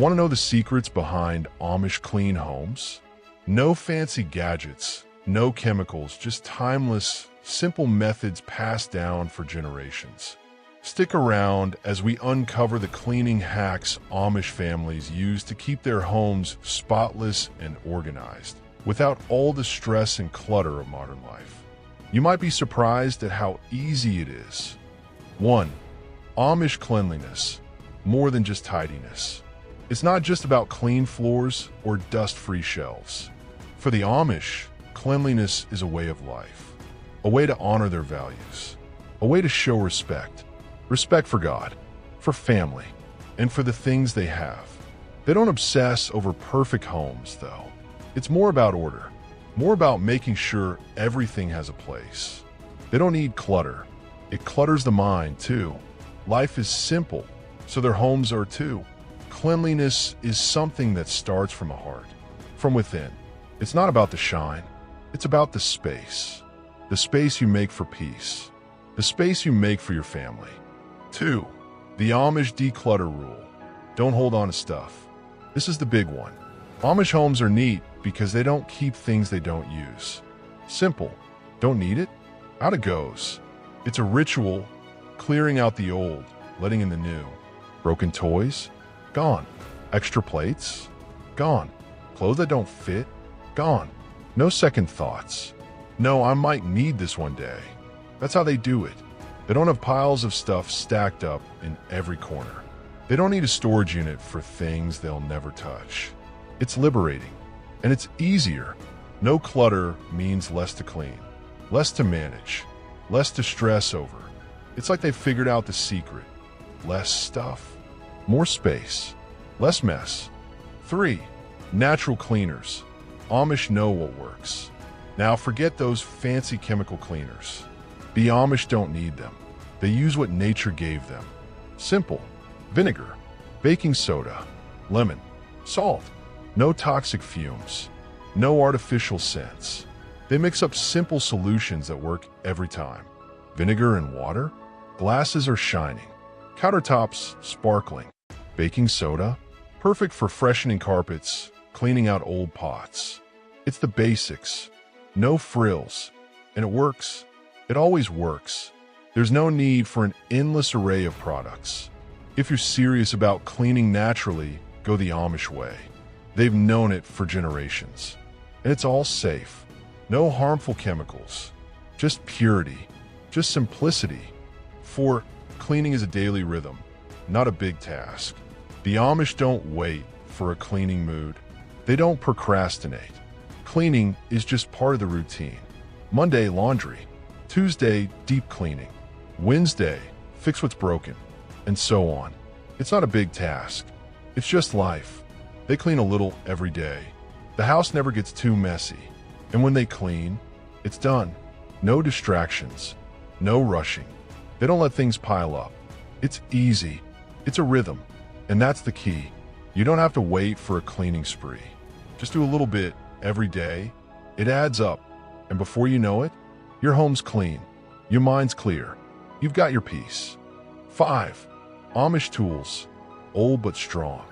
Want to know the secrets behind Amish clean homes? No fancy gadgets, no chemicals, just timeless, simple methods passed down for generations. Stick around as we uncover the cleaning hacks Amish families use to keep their homes spotless and organized, without all the stress and clutter of modern life. You might be surprised at how easy it is. 1. Amish cleanliness, more than just tidiness. It's not just about clean floors or dust-free shelves. For the Amish, cleanliness is a way of life, a way to honor their values, a way to show respect. Respect for God, for family, and for the things they have. They don't obsess over perfect homes, though. It's more about order, more about making sure everything has a place. They don't need clutter. It clutters the mind, too. Life is simple, so their homes are too. Cleanliness is something that starts from the heart, from within. It's not about the shine. It's about the space. The space you make for peace. The space you make for your family. 2. The Amish Declutter Rule. Don't hold on to stuff. This is the big one. Amish homes are neat because they don't keep things they don't use. Simple. Don't need it? Out it goes. It's a ritual, clearing out the old, letting in the new. Broken toys? Gone. Extra plates? Gone. Clothes that don't fit? Gone. No second thoughts. No, I might need this one day. That's how they do it. They don't have piles of stuff stacked up in every corner. They don't need a storage unit for things they'll never touch. It's liberating, and it's easier. No clutter means less to clean, less to manage, less to stress over. It's like they've figured out the secret. Less stuff, more space, less mess. 3. Natural cleaners. Amish know what works. Now forget those fancy chemical cleaners. The Amish don't need them. They use what nature gave them. Simple. Vinegar, baking soda, lemon, salt. No toxic fumes. No artificial scents. They mix up simple solutions that work every time. Vinegar and water. Glasses are shining. Countertops sparkling. Baking soda. Perfect for freshening carpets, cleaning out old pots. It's the basics. No frills. And it works. It always works. There's no need for an endless array of products. If you're serious about cleaning naturally, go the Amish way. They've known it for generations. And it's all safe. No harmful chemicals. Just purity. Just simplicity. 4. Cleaning is a daily rhythm, not a big task. The Amish don't wait for a cleaning mood. They don't procrastinate. Cleaning is just part of the routine. Monday, laundry. Tuesday, deep cleaning. Wednesday, fix what's broken. And so on. It's not a big task. It's just life. They clean a little every day. The house never gets too messy. And when they clean, it's done. No distractions. No rushing. They don't let things pile up. It's easy. It's a rhythm. And that's the key. You don't have to wait for a cleaning spree. Just do a little bit every day. It adds up. And before you know it, your home's clean. Your mind's clear. You've got your peace. 5. Amish Tools. Old but strong.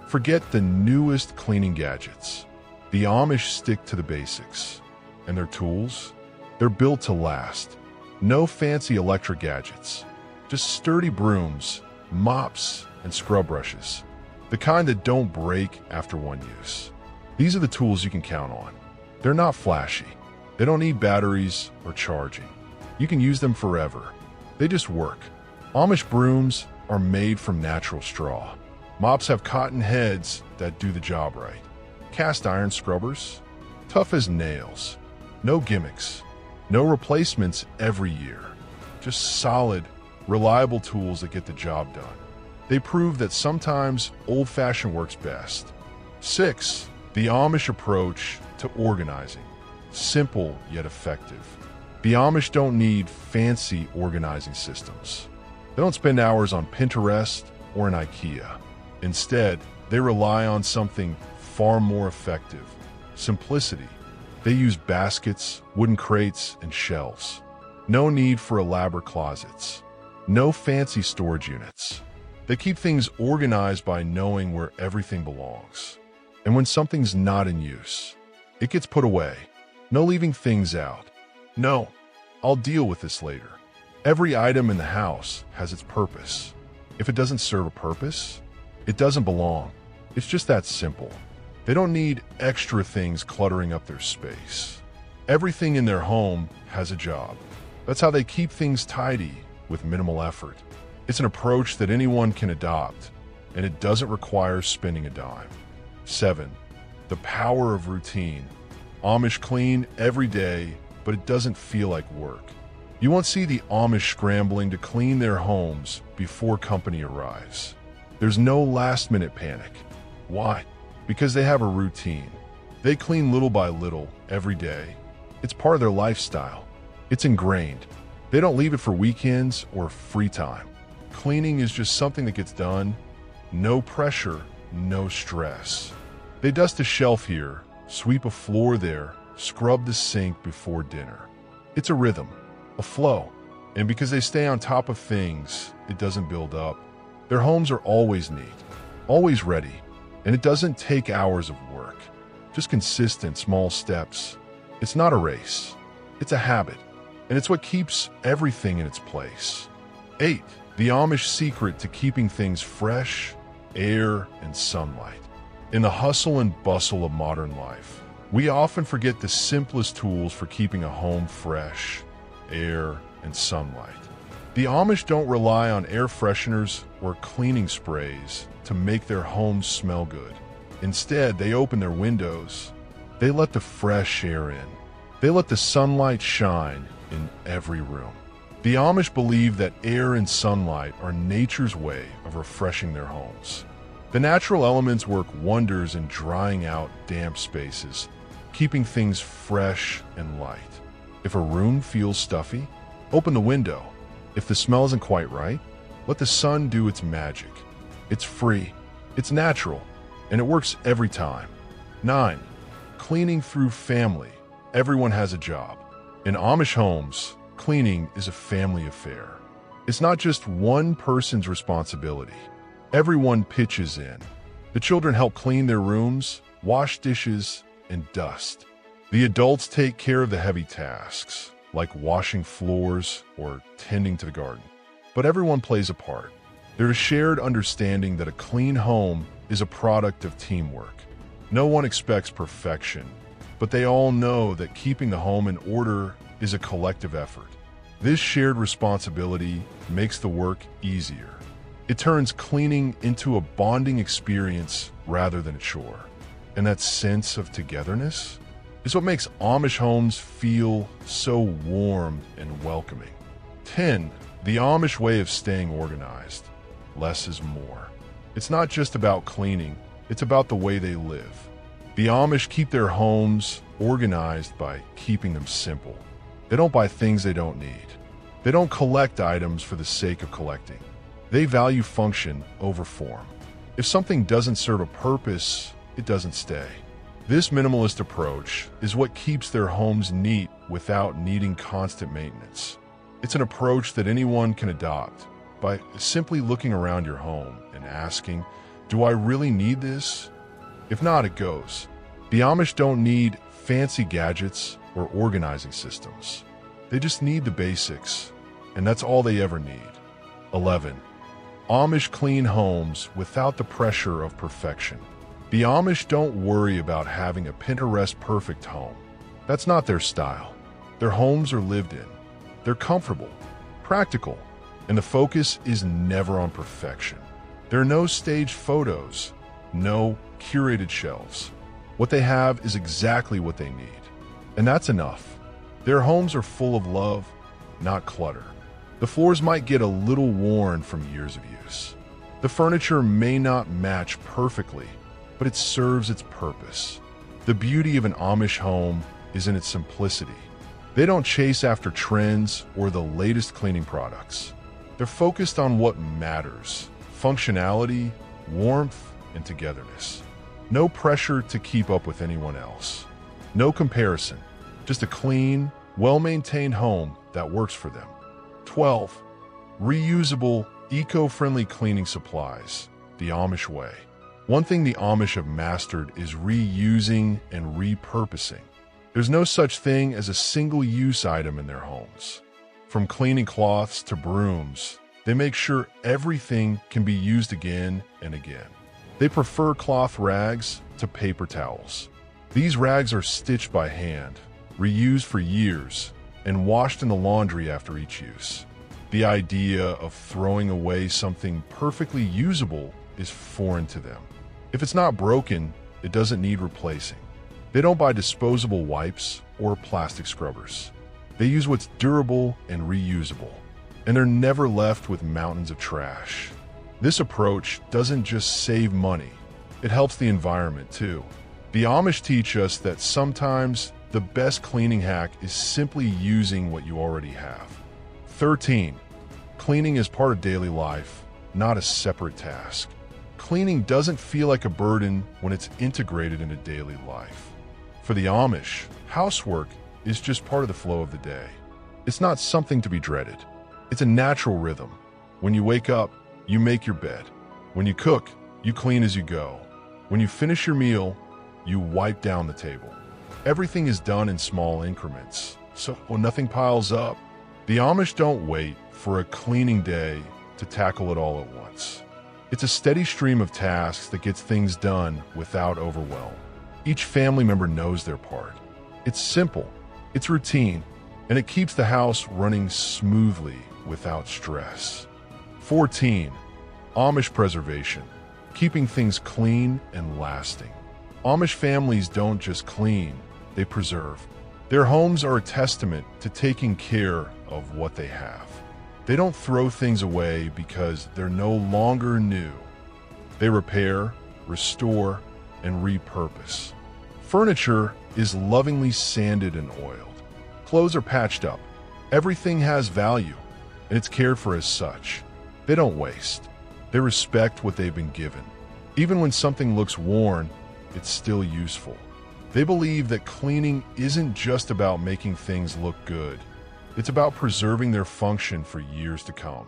Forget the newest cleaning gadgets. The Amish stick to the basics. And their tools? They're built to last. No fancy electric gadgets. Just sturdy brooms, mops, and scrub brushes. The kind that don't break after one use. These are the tools you can count on. They're not flashy. They don't need batteries or charging. You can use them forever. They just work. Amish brooms are made from natural straw. Mops have cotton heads that do the job right. Cast iron scrubbers, tough as nails. No gimmicks. No replacements every year. Just solid, reliable tools that get the job done. They prove that sometimes old-fashioned works best. 6. The Amish approach to organizing. Simple yet effective. The Amish don't need fancy organizing systems. They don't spend hours on Pinterest or in IKEA. Instead, they rely on something far more effective. Simplicity. They use baskets, wooden crates, and shelves. No need for elaborate closets. No fancy storage units. They keep things organized by knowing where everything belongs. And when something's not in use, it gets put away. No leaving things out. No, I'll deal with this later. Every item in the house has its purpose. If it doesn't serve a purpose, it doesn't belong. It's just that simple. They don't need extra things cluttering up their space. Everything in their home has a job. That's how they keep things tidy with minimal effort. It's an approach that anyone can adopt, and it doesn't require spending a dime. 7. The power of routine. Amish clean every day, but it doesn't feel like work. You won't see the Amish scrambling to clean their homes before company arrives. There's no last-minute panic. Why? Because they have a routine. They clean little by little every day. It's part of their lifestyle. It's ingrained. They don't leave it for weekends or free time. Cleaning is just something that gets done. No pressure, no stress. They dust a shelf here, sweep a floor there, scrub the sink before dinner. It's a rhythm, a flow. And because they stay on top of things, it doesn't build up. Their homes are always neat, always ready. And it doesn't take hours of work, just consistent small steps. It's not a race, it's a habit, and it's what keeps everything in its place. 8. The Amish secret to keeping things fresh, air, and sunlight. In the hustle and bustle of modern life, we often forget the simplest tools for keeping a home fresh, air, and sunlight. The Amish don't rely on air fresheners or cleaning sprays to make their homes smell good. Instead, they open their windows. They let the fresh air in. They let the sunlight shine in every room. The Amish believe that air and sunlight are nature's way of refreshing their homes. The natural elements work wonders in drying out damp spaces, keeping things fresh and light. If a room feels stuffy, open the window. If the smell isn't quite right, let the sun do its magic. It's free, it's natural, and it works every time. 9. Cleaning through family. Everyone has a job. In Amish homes, cleaning is a family affair. It's not just one person's responsibility. Everyone pitches in. The children help clean their rooms, wash dishes, and dust. The adults take care of the heavy tasks, like washing floors or tending to the garden. But everyone plays a part. There is shared understanding that a clean home is a product of teamwork. No one expects perfection, but they all know that keeping the home in order is a collective effort. This shared responsibility makes the work easier. It turns cleaning into a bonding experience rather than a chore. And that sense of togetherness is what makes Amish homes feel so warm and welcoming. 10. The Amish way of staying organized. Less is more. It's not just about cleaning, it's about the way they live. The Amish keep their homes organized by keeping them simple. They don't buy things they don't need. They don't collect items for the sake of collecting. They value function over form. If something doesn't serve a purpose, it doesn't stay. This minimalist approach is what keeps their homes neat without needing constant maintenance. It's an approach that anyone can adopt by simply looking around your home and asking, do I really need this? If not, it goes. The Amish don't need fancy gadgets or organizing systems. They just need the basics, and that's all they ever need. 11. Amish clean homes without the pressure of perfection. The Amish don't worry about having a Pinterest-perfect home. That's not their style. Their homes are lived in. They're comfortable, practical, and the focus is never on perfection. There are no staged photos, no curated shelves. What they have is exactly what they need, and that's enough. Their homes are full of love, not clutter. The floors might get a little worn from years of use. The furniture may not match perfectly, but it serves its purpose. The beauty of an Amish home is in its simplicity. They don't chase after trends or the latest cleaning products. They're focused on what matters: functionality, warmth, and togetherness. No pressure to keep up with anyone else. No comparison, just a clean, well-maintained home that works for them. 12. Reusable, Eco-friendly cleaning supplies, the Amish way. One thing the Amish have mastered is reusing and repurposing. There's no such thing as a single-use item in their homes. From cleaning cloths to brooms, they make sure everything can be used again and again. They prefer cloth rags to paper towels. These rags are stitched by hand, reused for years, and washed in the laundry after each use. The idea of throwing away something perfectly usable is foreign to them. If it's not broken, it doesn't need replacing. They don't buy disposable wipes or plastic scrubbers. They use what's durable and reusable, and they're never left with mountains of trash. This approach doesn't just save money, it helps the environment too. The Amish teach us that sometimes the best cleaning hack is simply using what you already have. 13. Cleaning is part of daily life, not a separate task. Cleaning doesn't feel like a burden when it's integrated into daily life. For the Amish, housework is just part of the flow of the day. It's not something to be dreaded. It's a natural rhythm. When you wake up, you make your bed. When you cook, you clean as you go. When you finish your meal, you wipe down the table. Everything is done in small increments, so nothing piles up. The Amish don't wait for a cleaning day to tackle it all at once. It's a steady stream of tasks that gets things done without overwhelm. Each family member knows their part. It's simple, it's routine, and it keeps the house running smoothly without stress. 14. Amish preservation, keeping things clean and lasting. Amish families don't just clean, they preserve. Their homes are a testament to taking care of what they have. They don't throw things away because they're no longer new. They repair, restore, and repurpose. Furniture is lovingly sanded and oiled. Clothes are patched up. Everything has value, and it's cared for as such. They don't waste. They respect what they've been given. Even when something looks worn, it's still useful. They believe that cleaning isn't just about making things look good. It's about preserving their function for years to come.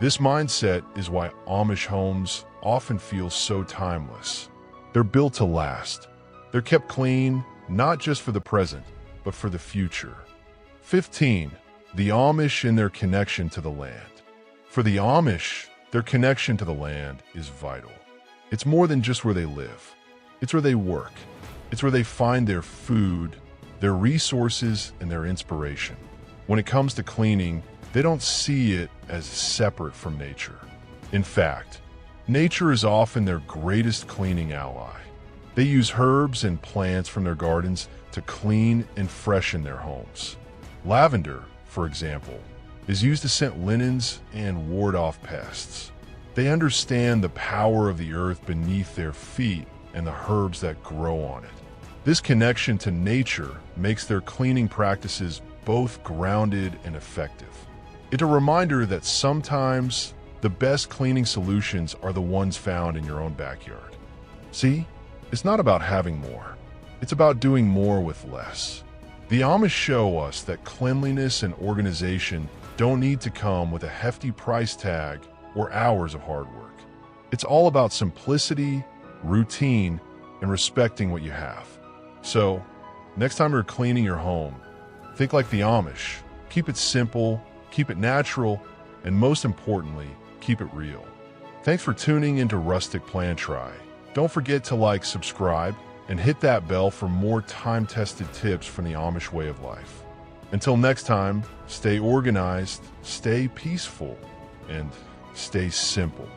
This mindset is why Amish homes often feel so timeless. They're built to last. They're kept clean, not just for the present, but for the future. 15. The Amish and their connection to the land. For the Amish, their connection to the land is vital. It's more than just where they live. It's where they work. It's where they find their food, their resources, and their inspiration. When it comes to cleaning, they don't see it as separate from nature. In fact, nature is often their greatest cleaning ally. They use herbs and plants from their gardens to clean and freshen their homes. Lavender, for example, is used to scent linens and ward off pests. They understand the power of the earth beneath their feet and the herbs that grow on it. This connection to nature makes their cleaning practices both grounded and effective. It's a reminder that sometimes the best cleaning solutions are the ones found in your own backyard. See, it's not about having more. It's about doing more with less. The Amish show us that cleanliness and organization don't need to come with a hefty price tag or hours of hard work. It's all about simplicity, routine, and respecting what you have. So, next time you're cleaning your home, think like the Amish. Keep it simple, keep it natural, and most importantly, keep it real. Thanks for tuning into Rustic Plantry. Don't forget to like, subscribe, and hit that bell for more time-tested tips from the Amish way of life. Until next time, stay organized, stay peaceful, and stay simple.